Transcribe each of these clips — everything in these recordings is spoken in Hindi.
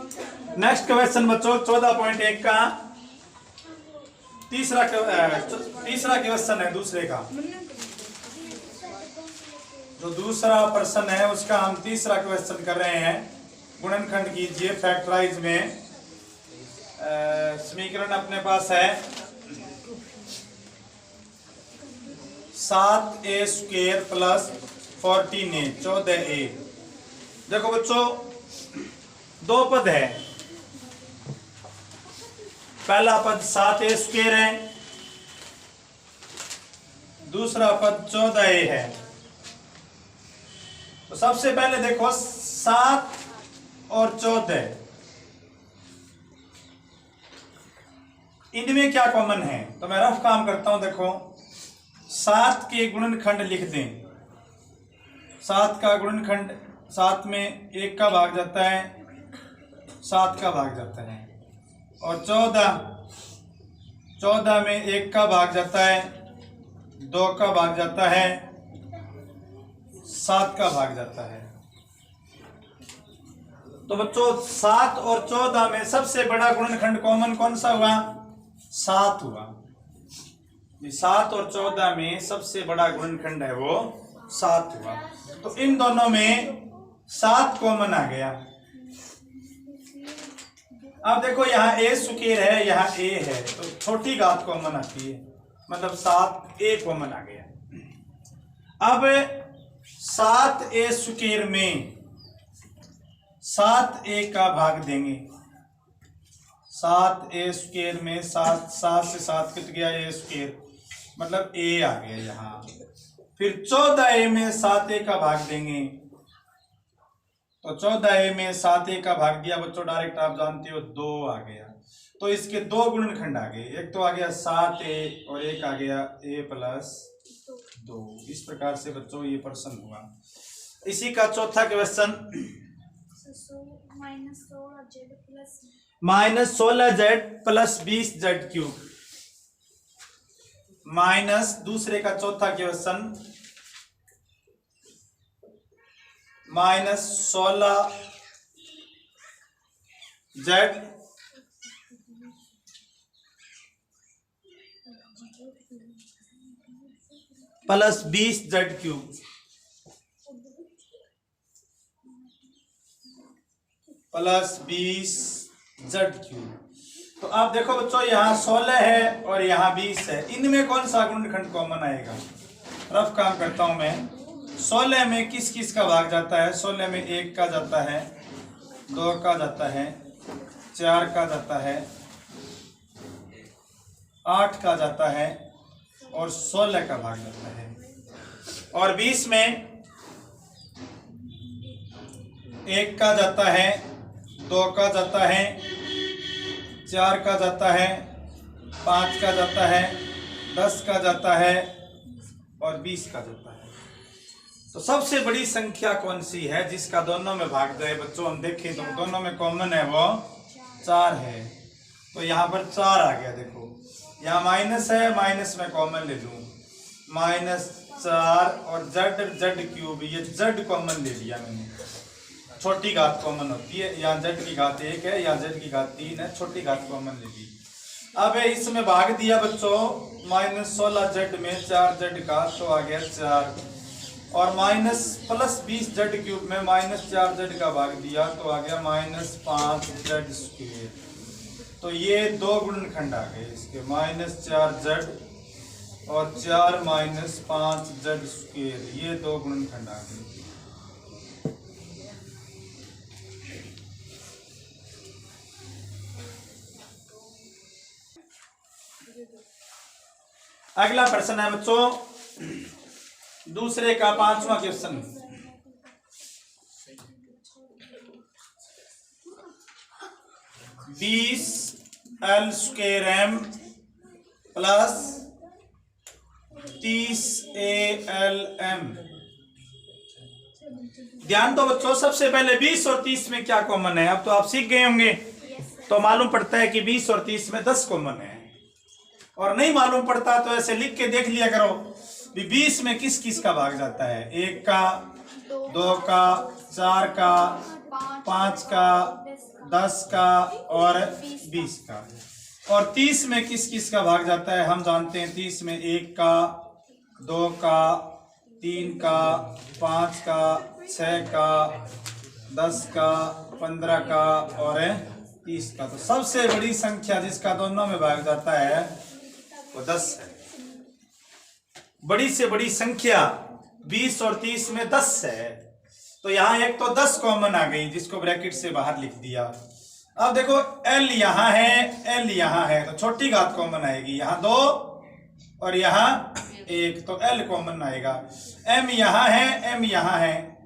नेक्स्ट क्वेश्चन बच्चों 14.1 का तीसरा क्वेश्चन है दूसरे का। जो दूसरा प्रश्न है उसका हम तीसरा क्वेश्चन कर रहे हैं। गुणनखंड कीजिए फैक्टराइज में। समीकरण अपने पास है 7a² प्लस 14a 14a। देखो बच्चों दो पद है। पहला पद 7a² है, दूसरा पद 14a है। तो सबसे पहले देखो 7 और 14 इनमें क्या कॉमन है। तो मैं रफ काम करता हूं। देखो 7 के गुणनखंड लिख दें। 7 का गुणनखंड 7 में 1 का भाग जाता है, 7 का भाग जाता है। और 14 में 1 का भाग जाता है, 2 का भाग जाता है, 7 का भाग जाता है। तो बच्चों 7 और 14 में सबसे बड़ा गुणनखंड कॉमन कौन सा हुआ? 7 हुआ। 7 और 14 में सबसे बड़ा गुणनखंड है वो 7 हुआ। तो इन दोनों में 7 कॉमन आ गया। अब देखो यहाँ a² है, यहाँ a है, तो छोटी घात कॉमन आती है, मतलब 7a कॉमन आ गया। अब 7a² में 7a का भाग देंगे। 7a² में 7 से 7 कट गया, a², मतलब a आ गया यहाँ। फिर 14a में 7a का भाग देंगे। तो 14a में 7a का भाग दिया बच्चों, डायरेक्ट आप जानते हो 2 आ गया। तो इसके दो गुणनखंड आ गए। एक तो आ गया 7a और एक आ गया a प्लस 2। इस प्रकार से बच्चों ये प्रश्न हुआ। इसी का चौथा question -16z plus 20z³ minus दूसरे का चौथा question -16z plus 20z³ plus 20z³। तो आप देखो बच्चों यहाँ 16 है और यहाँ 20 है। इनमें कौन सा गुणनखंड कॉमन आएगा? रफ काम करता हूं मैं। 16 में किस किस का भाग जाता है? 16 में 1 का जाता है, 2 का जाता है, 4 का जाता है, 8 का जाता है और 16 का भाग जाता है। और 20 में 1 का जाता है, 2 का जाता है, 4 का जाता है, 5 का जाता है, 10 का जाता है और 20 का जाता है। तो सबसे बड़ी संख्या कौन सी है जिसका दोनों में भाग जाए? बच्चों हम देखें तो दोनों में कॉमन है वो 4 है। तो यहाँ पर 4 आ गया। देखो यहाँ माइनस है, माइनस में कॉमन ले लूं, -4 और z³ ये z कॉमन ले लिया मैंने। छोटी घात कॉमन होती है, यहाँ z की घात 1 है, यहाँ z की घात 3 है, छोटी घात कॉमन ले ली। अब इसमें भाग दिया बच्चों -16z में 4z का, तो आ गया 4। और प्लस 20z³ में -4z का भाग दिया, तो आ गया -5z²। तो ये दो गुणनखंड आ गए इसके, -4z और 4 -5z², ये दो गुणनखंड आ गए। अगला प्रश्न है बच्चों दूसरे का 5वां क्वेश्चन। (20l²m plus 30alm। ध्यान दो बच्चों, सबसे पहले 20 और 30 में क्या कॉमन है? अब तो आप सीख गए होंगे। तो मालूम पड़ता है कि 20 और 30 में 10 कॉमन है। और नहीं मालूम पड़ता तो ऐसे लिख के देख लिया करो 20 में किस किस का भाग जाता है? 1 का, 2 का, 4 का, 5 का, 10 का और 20 का। और 30 में किस किस का भाग जाता है हम जानते हैं। 30 में 1 का, 2 का, 3 का, 5 का, 6 का, 10 का, 15 का और 30 का। तो सबसे बड़ी संख्या जिसका दोनों में भाग जाता है वो 10 है। बड़ी से बड़ी संख्या 20 और 30 में 10 है। तो यहां एक तो 10 कॉमन आ गई जिसको ब्रैकेट से बाहर लिख दिया। अब देखो L यहां है, L यहां है, तो छोटी घात कॉमन आएगी। यहां 2 और यहां 1, तो L कॉमन आएगा। M यहां है, M यहां है,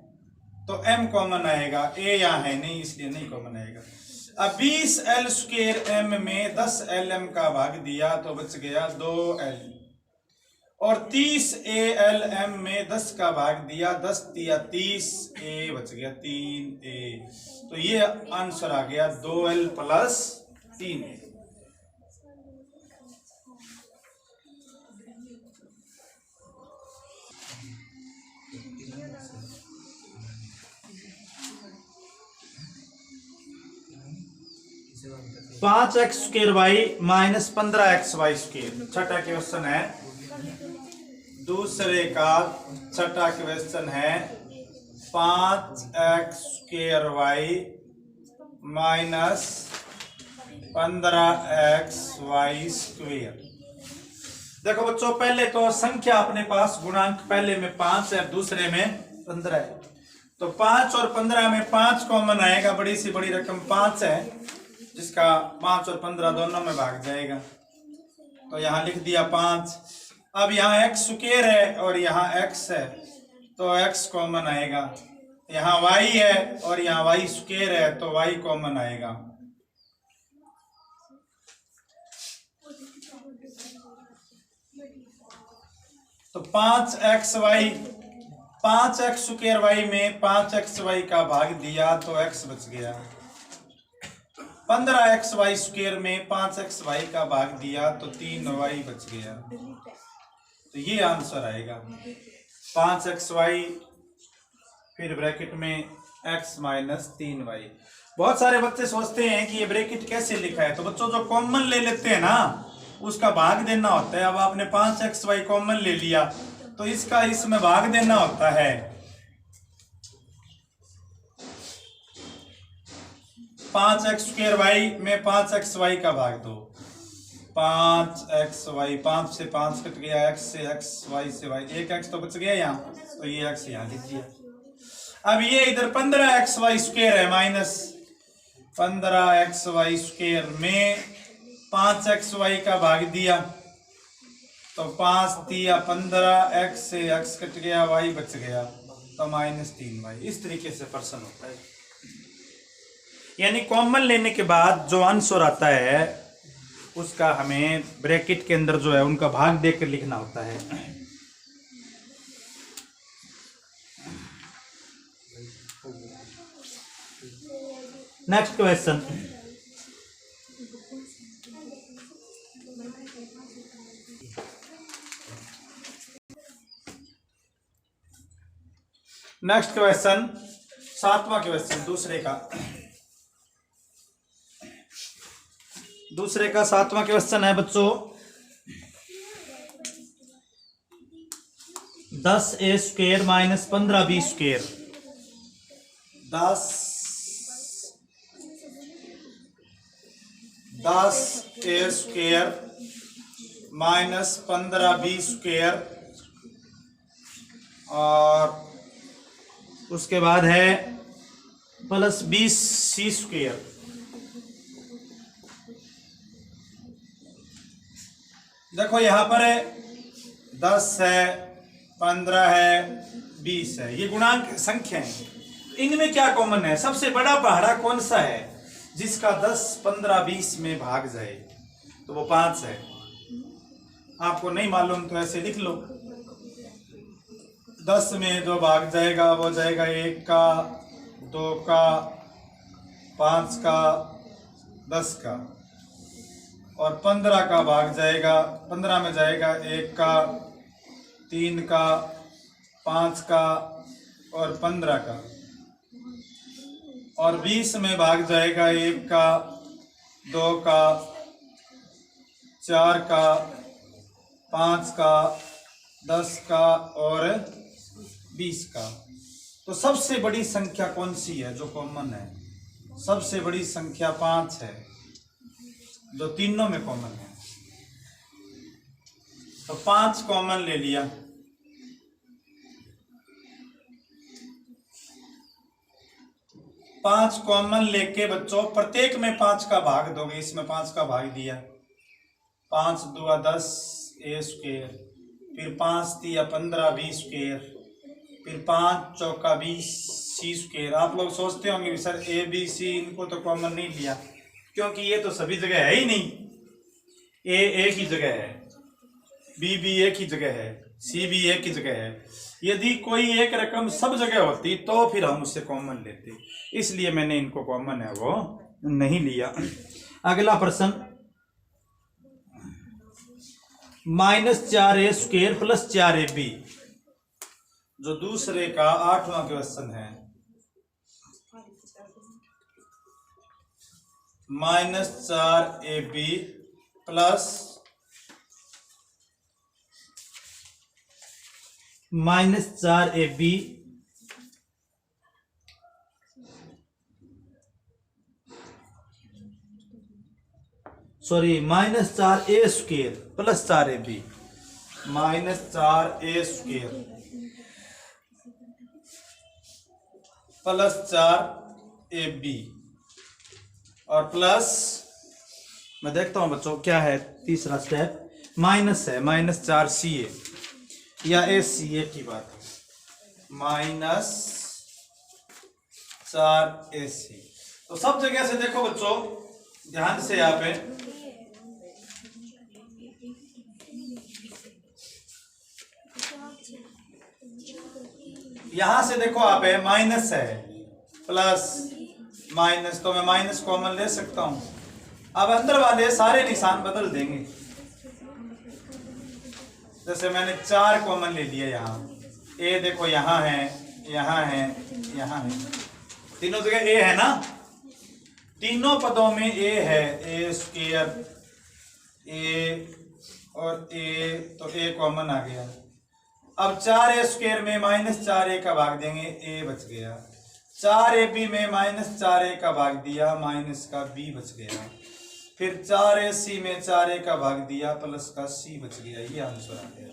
तो M कॉमन आएगा। A यहां है नहीं, इसलिए नहीं कॉमन आएगा। अब 20L स्क्वायर M में 10LM का भाग दिया तो बच गया 2L। और 30ALM में 10 का भाग दिया, 10 दिया 30A बच गया 3A। तो ये आंसर आ गया 2L प्लस 3A। पांच x square y minus 15XY square छठा क्वेश्चन है। दूसरे का छठा क्वेश्चन है 5x square y minus 15XY square. देखो बच्चों, पहले तो संख्या अपने पास गुणांक पहले में 5 है, दूसरे में 15 है। तो 5 और 15 में 5 कॉमन आएगा। बड़ी सी बड़ी रकम 5 है जिसका 5 और 15 दोनों में भाग जाएगा। तो यहां लिख दिया 5। अब यहाँ x स्क्वायर है और यहाँ x है, तो x कॉमन आएगा। यहाँ y है और यहाँ y स्क्वायर है, तो y कॉमन आएगा। तो 5xy, 5x स्क्वायर y में 5xy का भाग दिया तो x बच गया। 15xy स्क्वायर में 5xy का भाग दिया तो 3y बच गया। तो ये आंसर आएगा 5xy फिर ब्रैकेट में x माइनस 3y। बहुत सारे बच्चे सोचते हैं कि ये ब्रैकेट कैसे लिखा है। तो बच्चों जो कॉमन ले लेते हैं ना उसका भाग देना होता है। अब आपने 5xy कॉमन ले लिया तो इसका इसमें भाग देना होता है। 5x स्क्वायर वाई में 5xy का भाग दो। 5xy, 5 से 5 कट गया, x से x, y से y, एक x तो बच गया यहाँ, तो ये x यहाँ लिख दिया। अब ये इधर 15xy स्क्वायर है माइनस 15xy स्क्वायर में 5xy का भाग दिया तो 5 दिया 15, x से x कट गया, y बच गया, तो माइनस 3y। इस तरीके से प्रश्न होता है। यानी कॉमन लेने के बाद जो आंसर आता है उसका हमें ब्रैकेट के अंदर जो है उनका भाग देकर लिखना होता है। नेक्स्ट क्वेश्चन, नेक्स्ट क्वेश्चन 7वां क्वेश्चन दूसरे का 7वां क्वेश्चन है बच्चों। 10a square minus 15b square. 10a square minus 15b square और उसके बाद है प्लस 20c स्क्वायर। देखो यहां पर है 10 है, 15 है, 20 है, ये गुणांक संख्या है। इनमें क्या कॉमन है? सबसे बड़ा पहाड़ा कौन सा है जिसका 10, 15, 20 में भाग जाए? तो वो 5 है। आपको नहीं मालूम तो ऐसे लिख लो। 10 में जो भाग जाएगा वो जाएगा 1 का, 2 का, 5 का, 10 का। और 15 का भाग जाएगा, 15 में जाएगा 1 का, 3 का, 5 का और 15 का। और 20 में भाग जाएगा 1 का, 2 का, 4 का, 5 का, 10 का और 20 का। तो सबसे बड़ी संख्या कौन सी है जो कॉमन है? सबसे बड़ी संख्या 5 है जो तीनों में कॉमन है। तो 5 कॉमन ले लिया। पांच कॉमन लेके बच्चों प्रत्येक में 5 का भाग दोगे। इसमें 5 का भाग दिया, 5 दूआ 10 ए स्क्वायर, फिर 5 तिया 15 बी स्क्वायर, फिर 5 चौका 20 सी स्क्वायर। आप लोग सोचते होंगे सर ए बी सी इनको तो कॉमन नहीं लिया, क्योंकि ये तो सभी जगह है ही नहीं। ए एक ही जगह है, बी भी एक ही जगह है, सी भी एक ही जगह है। यदि कोई एक रकम सब जगह होती तो फिर हम उससे कॉमन लेते, इसलिए मैंने इनको कॉमन है वो नहीं लिया। अगला प्रश्न, -4a स्क्वायर प्लस 4ab जो दूसरे का 8वां क्वेश्चन है। -4ab plus -4ab sorry -4a square plus 4ab, -4a square plus 4ab और प्लस, मैं देखता हूं बच्चों क्या है तीसरा स्टेप, माइनस है -4ca या एसीए की बात, -4ac। तो सब जगह से देखो बच्चों ध्यान से, यहाँ पे यहां से देखो आप है माइनस है प्लस माइनस, तो मैं माइनस कॉमन ले सकता हूं। अब अंदर वाले सारे निशान बदल देंगे। जैसे मैंने 4 कॉमन ले लिया, यहाँ ए देखो यहाँ है, यहाँ है, यहाँ है, तीनों जगह ए है ना, तीनों पदों में ए है, ए स्क्वायर ए और ए, तो ए कॉमन आ गया। अब 4a स्क्वायर में -4a का भाग देंगे, ए बच गया। 4ab में -4a का भाग दिया, माइनस का b बच गया। फिर 4ac में 4a का भाग दिया, प्लस का c बच गया। ये आंसर आ गया।